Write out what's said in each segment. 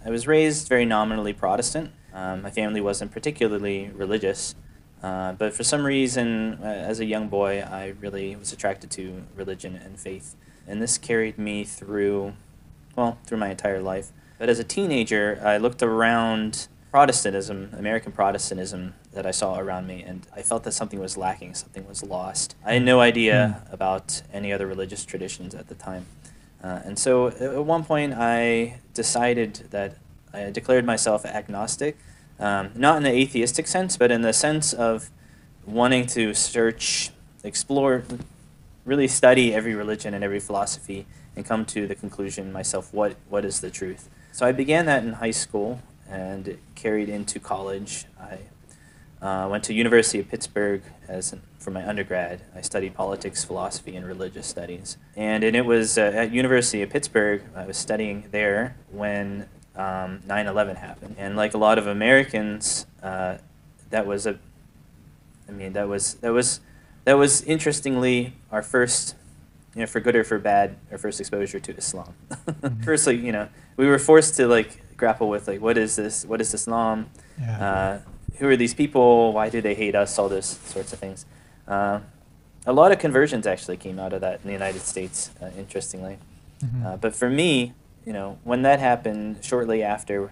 I was raised very nominally Protestant. My family wasn't particularly religious, but for some reason, as a young boy, I really was attracted to religion and faith. And this carried me through, well, through my entire life. But as a teenager, I looked around Protestantism, American Protestantism, that I saw around me, and I felt that something was lacking, something was lost. I had no idea about any other religious traditions at the time. And so at one point I decided that I declared myself agnostic, not in the atheistic sense, but in the sense of wanting to search, explore, really study every religion and every philosophy and come to the conclusion myself, what is the truth? So I began that in high school and it carried into college. I went to University of Pittsburgh for my undergrad. I studied politics, philosophy, and religious studies. And it was at University of Pittsburgh, I was studying there when 9/11 happened. And like a lot of Americans, that was interestingly our first, for good or for bad, our first exposure to Islam. Firstly, we were forced to grapple with what is this? What is Islam? Yeah. Who are these people? Why do they hate us? All those sorts of things. A lot of conversions actually came out of that in the United States, interestingly. But for me, when that happened shortly after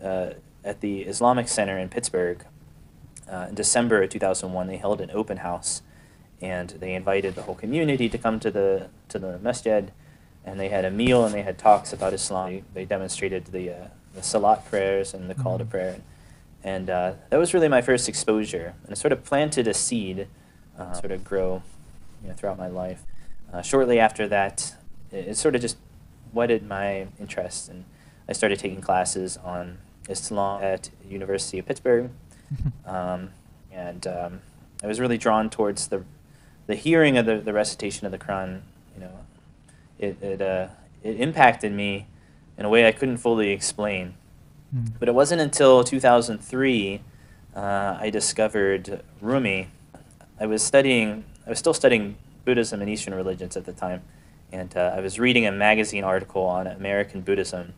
at the Islamic Center in Pittsburgh, in December of 2001, they held an open house, and they invited the whole community to come to the masjid, and they had a meal and they had talks about Islam. They demonstrated the salat prayers and the call to prayer. And that was really my first exposure, and it sort of planted a seed, sort of grow, throughout my life. Shortly after that, it sort of just whetted my interest, and I started taking classes on Islam at University of Pittsburgh, and I was really drawn towards the hearing of the recitation of the Quran. It impacted me in a way I couldn't fully explain. But it wasn't until 2003 I discovered Rumi. I was still studying Buddhism and Eastern religions at the time, and I was reading a magazine article on American Buddhism,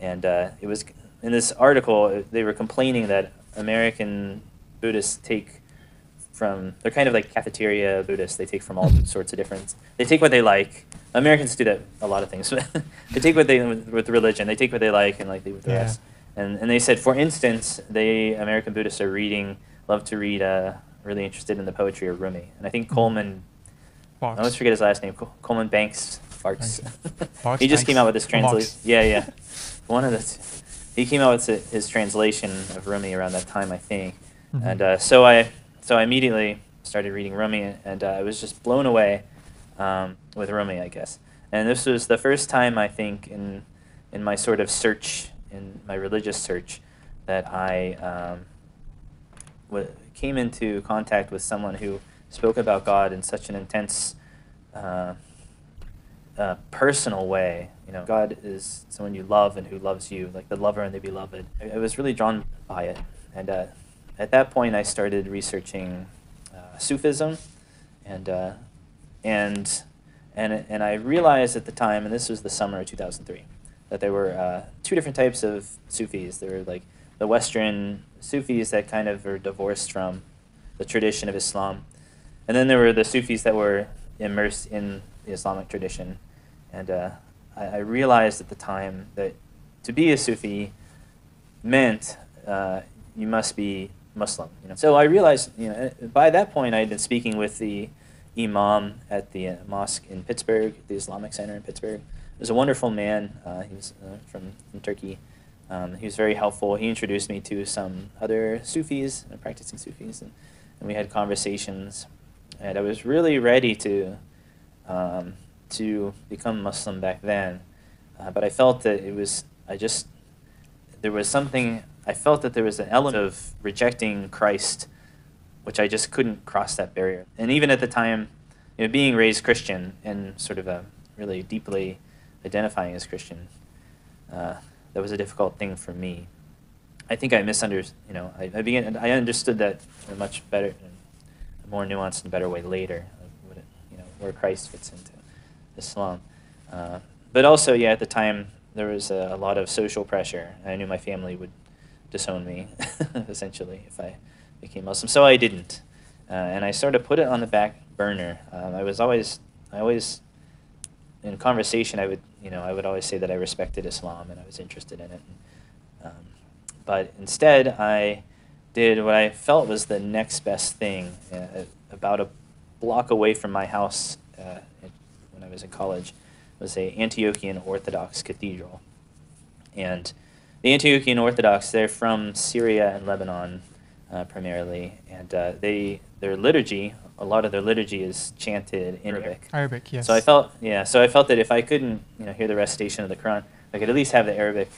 and it was in this article they were complaining that American Buddhists they're kind of like cafeteria Buddhists. They take from all sorts of they take what they like. Americans do that a lot of things. They take what with religion, they take what they like and leave the rest. And they said, for instance, American Buddhists love to read, really interested in the poetry of Rumi. And I think Coleman, I always forget his last name, Coleman Banks Parks. He just came out with his translation. Yeah. He came out with his translation of Rumi around that time, I think. And so I immediately started reading Rumi, and I was just blown away with Rumi, I guess. And this was the first time, I think, in my sort of search, in my religious search, that I came into contact with someone who spoke about God in such an intense, personal way. God is someone you love and who loves you, like the lover and the beloved. I was really drawn by it, and at that point I started researching Sufism, and I realized at the time, and this was the summer of 2003, that there were two different types of Sufis. There were like the Western Sufis that kind of are divorced from the tradition of Islam, and then there were the Sufis that were immersed in the Islamic tradition. And I realized at the time that to be a Sufi meant you must be Muslim. So I realized, by that point I had been speaking with the imam at the mosque in Pittsburgh, the Islamic Center in Pittsburgh. He was a wonderful man. He was from Turkey. He was very helpful. He introduced me to some other Sufis, practicing Sufis, and we had conversations. And I was really ready to become Muslim back then, but I felt that I felt that there was an element of rejecting Christ, which I just couldn't cross that barrier. And even at the time, being raised Christian and sort of really deeply identifying as Christian, that was a difficult thing for me. I think I misunderstood. I understood that in a much better, a more nuanced and better way later, where Christ fits into Islam. But also, at the time, there was a lot of social pressure. I knew my family would disown me, essentially, if I became Muslim. So I didn't. And I sort of put it on the back burner. I always, in conversation, I would always say that I respected Islam and I was interested in it. But instead, I did what I felt was the next best thing. About a block away from my house, when I was in college, was a Antiochian Orthodox cathedral. And the Antiochian Orthodox, they're from Syria and Lebanon primarily, and their liturgy, a lot of their liturgy is chanted in Arabic. Arabic, yes. So I felt that if I couldn't, hear the recitation of the Quran, I could at least have the Arabic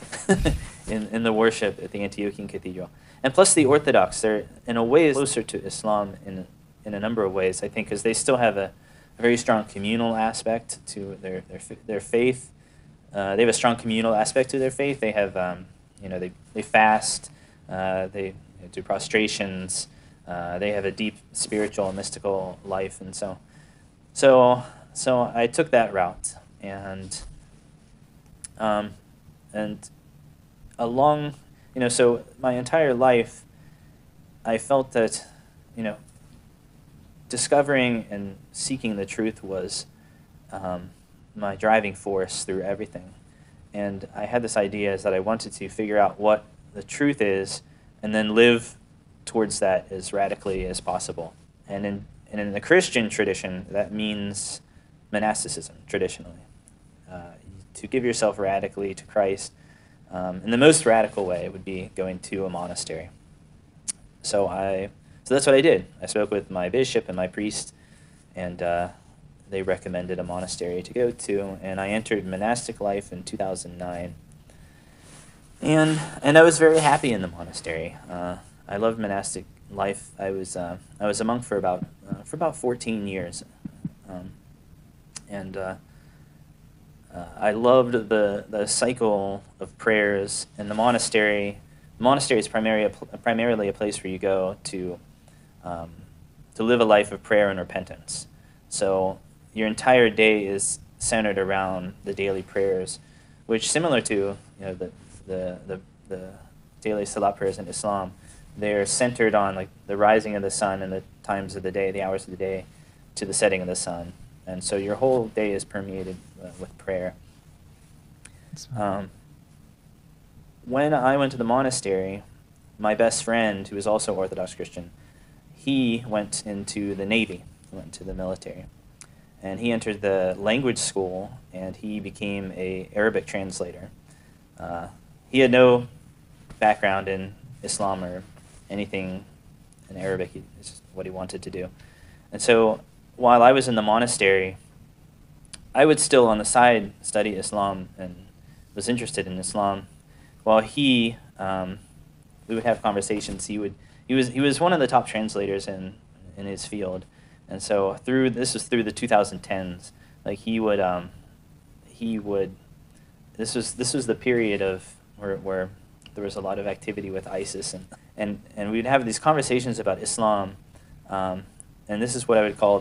in the worship at the Antiochian Cathedral. And plus the Orthodox, they're in a way closer to Islam in a number of ways, I think, because they still have a very strong communal aspect to their faith. They have a strong communal aspect to their faith. They have, they fast, they do prostrations, they have a deep spiritual and mystical life, and so I took that route, and along, so my entire life, I felt that, discovering and seeking the truth was my driving force through everything. And I had this idea is that I wanted to figure out what the truth is and then live towards that as radically as possible. And in the Christian tradition, that means monasticism, traditionally. To give yourself radically to Christ, in the most radical way would be going to a monastery. So that's what I did. I spoke with my bishop and my priest, and they recommended a monastery to go to, and I entered monastic life in 2009. And I was very happy in the monastery. I loved monastic life. I was a monk for about 14 years, and I loved the cycle of prayers. And the monastery is primarily a place where you go to live a life of prayer and repentance. So your entire day is centered around the daily prayers, which, similar to the daily salat prayers in Islam, they're centered on like the rising of the sun and the times of the day, the hours of the day, to the setting of the sun. And so your whole day is permeated with prayer. When I went to the monastery, my best friend, who was also Orthodox Christian, he went into the Navy, he went to the military. And he entered the language school, and he became an Arabic translator. He had no background in Islam or anything in Arabic. It's just what he wanted to do. And so while I was in the monastery, I would still on the side study Islam and was interested in Islam. While we would have conversations. He was one of the top translators in his field. And so this was through the 2010s. Like this was the period of where there was a lot of activity with ISIS, and we'd have these conversations about Islam, and this is what I would call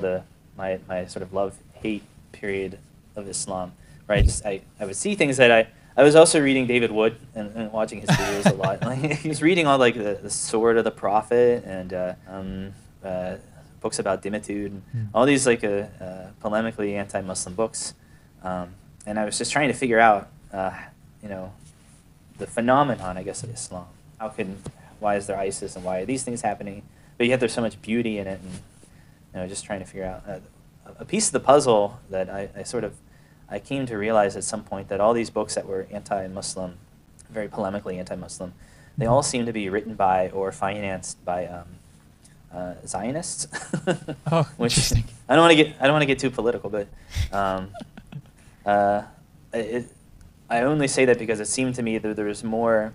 my sort of love-hate period of Islam, where I would see things that I was also reading David Wood and watching his videos a lot. Like, he was reading all like the Sword of the Prophet and books about Dimitude, all these like polemically anti-Muslim books, and I was just trying to figure out, the phenomenon, I guess, of Islam. Why is there ISIS and why are these things happening? But yet there's so much beauty in it, and just trying to figure out a piece of the puzzle that I came to realize at some point that all these books that were anti-Muslim, very polemically anti-Muslim, they all seem to be written by or financed by Zionists. Oh, which interesting. I don't want to get too political, but I only say that because it seemed to me that there was more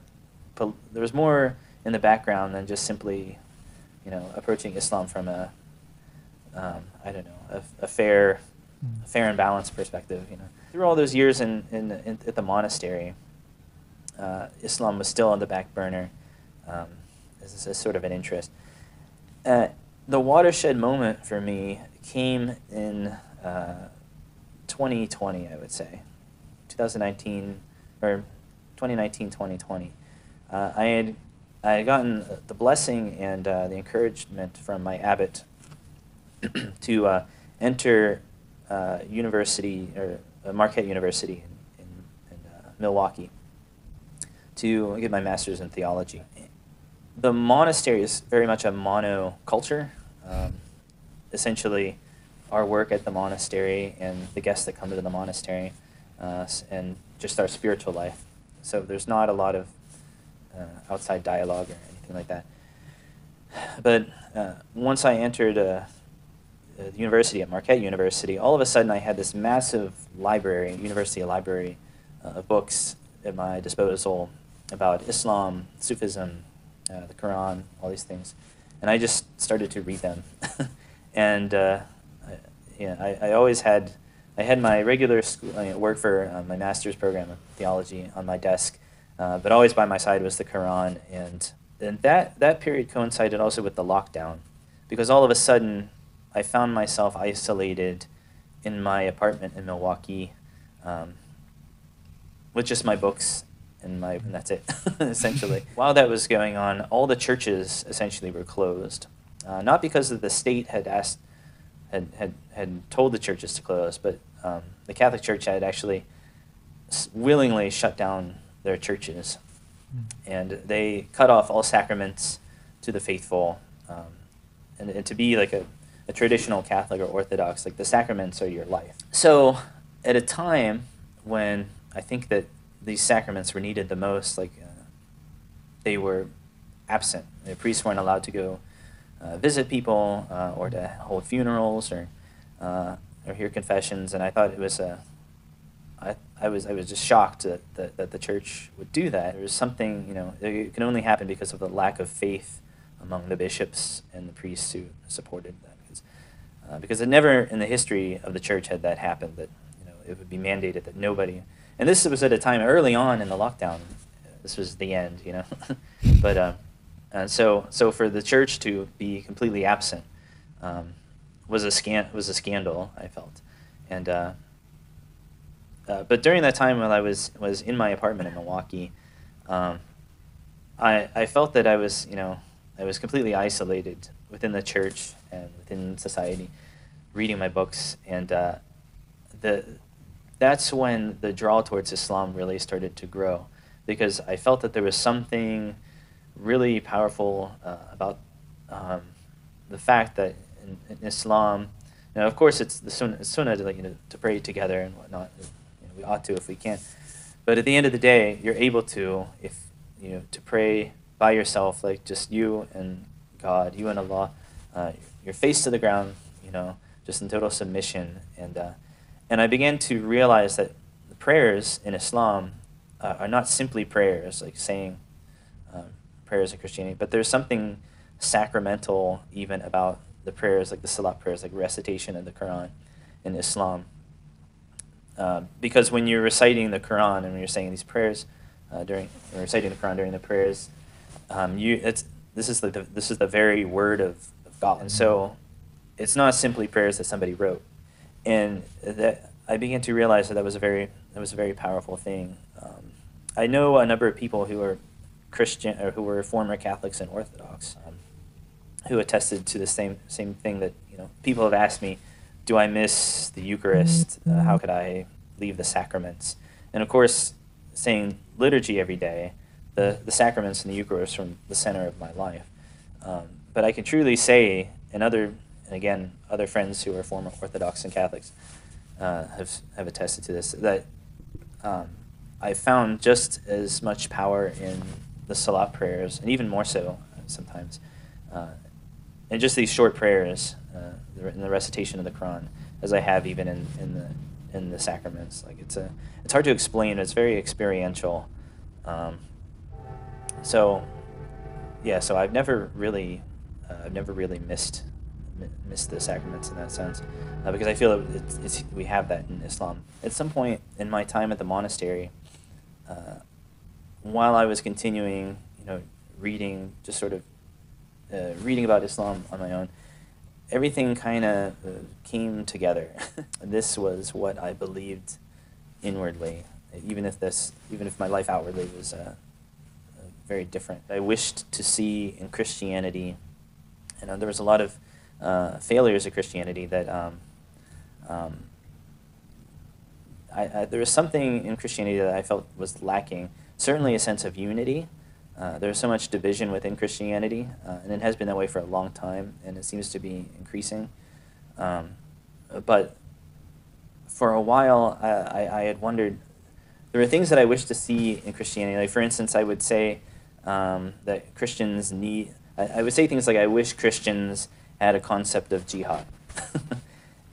in the background than just simply, approaching Islam from a fair and balanced perspective. Through all those years at the monastery, Islam was still on the back burner as a sort of an interest. The watershed moment for me came in 2020, I would say. 2019, or 2019, 2020, I had gotten the blessing and the encouragement from my abbot to enter university, or Marquette University in Milwaukee, to get my master's in theology. The monastery is very much a monoculture. Essentially, our work at the monastery and the guests that come to the monastery, and just our spiritual life. So there's not a lot of outside dialogue or anything like that. But once I entered the university at Marquette University, all of a sudden I had this massive library, university library of books at my disposal about Islam, Sufism, the Quran, all these things. And I just started to read them. And I always had, I had my regular school, work for my master's program of theology on my desk, but always by my side was the Quran. And that period coincided also with the lockdown, because all of a sudden I found myself isolated in my apartment in Milwaukee, with just my books and that's it, essentially. While that was going on, all the churches essentially were closed. Not because of the state had told the churches to close, but the Catholic Church had actually willingly shut down their churches. And they cut off all sacraments to the faithful. And to be like a traditional Catholic or Orthodox, like the sacraments are your life. So at a time when I think that these sacraments were needed the most, like they were absent. The priests weren't allowed to go visit people or to hold funerals or hear confessions, and I thought it was I was just shocked that the church would do that. There was something, it can only happen because of the lack of faith among the bishops and the priests who supported that. Because it never in the history of the church had that happened, that it would be mandated that nobody. And this was at a time early on in the lockdown. This was the end, But so for the church to be completely absent was a scandal, I felt. And but during that time while I was in my apartment in Milwaukee, I felt that I was completely isolated within the church and within society, reading my books, and that's when the draw towards Islam really started to grow, because I felt that there was something really powerful about the fact that in Islam, of course it's the sunnah to pray together and whatnot. We ought to if we can, but at the end of the day, you're able to to pray by yourself, like just you and God, you and Allah, your face to the ground, just in total submission. And I began to realize that the prayers in Islam are not simply prayers, like saying prayers in Christianity, but there's something sacramental even about the prayers, like the salat prayers, like recitation of the Quran in Islam. Because when you're reciting the Quran and when you're saying these prayers reciting the Quran during the prayers, this is the very word of God, and so it's not simply prayers that somebody wrote. And that I began to realize that was a very powerful thing. I know a number of people who are Christian or who were former Catholics and Orthodox, who attested to the same thing, that people have asked me, do I miss the Eucharist? How could I leave the sacraments? And of course, saying liturgy every day, the sacraments and the Eucharist from the center of my life. But I can truly say, and again, other friends who are former Orthodox and Catholics have attested to this, that I found just as much power in the salat prayers, and even more so sometimes, and just these short prayers in the recitation of the Quran, as I have even in the sacraments. Like it's hard to explain. It's very experiential. So I've never really missed the sacraments in that sense, because I feel that we have that in Islam. At some point in my time at the monastery, while I was continuing, reading, just sort of reading about Islam on my own, everything kind of came together. This was what I believed inwardly, even if my life outwardly was very different. I wished to see in Christianity, there was a lot of failures of Christianity that there was something in Christianity that I felt was lacking. Certainly a sense of unity. There's so much division within Christianity, and it has been that way for a long time, and it seems to be increasing. But for a while, I had wondered, there were things that I wished to see in Christianity. Like, for instance, I would say that Christians I would say things like, I wish Christians had a concept of jihad.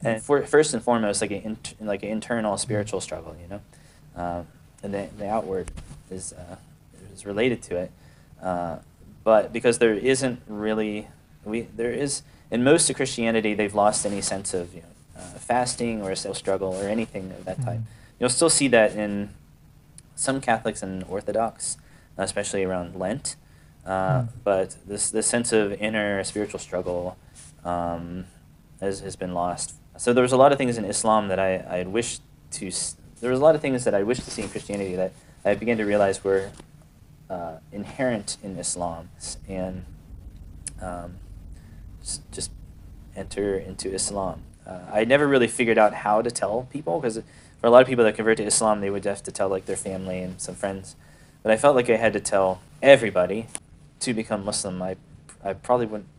And first and foremost, like an internal spiritual struggle, and the outward is related to it. But because there isn't really, in most of Christianity, they've lost any sense of fasting or a struggle or anything of that type. You'll still see that in some Catholics and Orthodox, especially around Lent. But this sense of inner spiritual struggle has been lost. So there was a lot of things in Islam that I had wished to. There was a lot of things that I wished to see in Christianity that I began to realize were inherent in Islam, and just enter into Islam. I never really figured out how to tell people, because for a lot of people that convert to Islam, they would have to tell like their family and some friends. But I felt like I had to tell everybody to become Muslim. I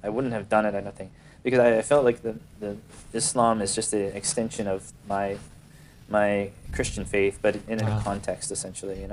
wouldn't have done it, I don't think, because I felt like the Islam is just an extension of my Christian faith, but in a context, essentially,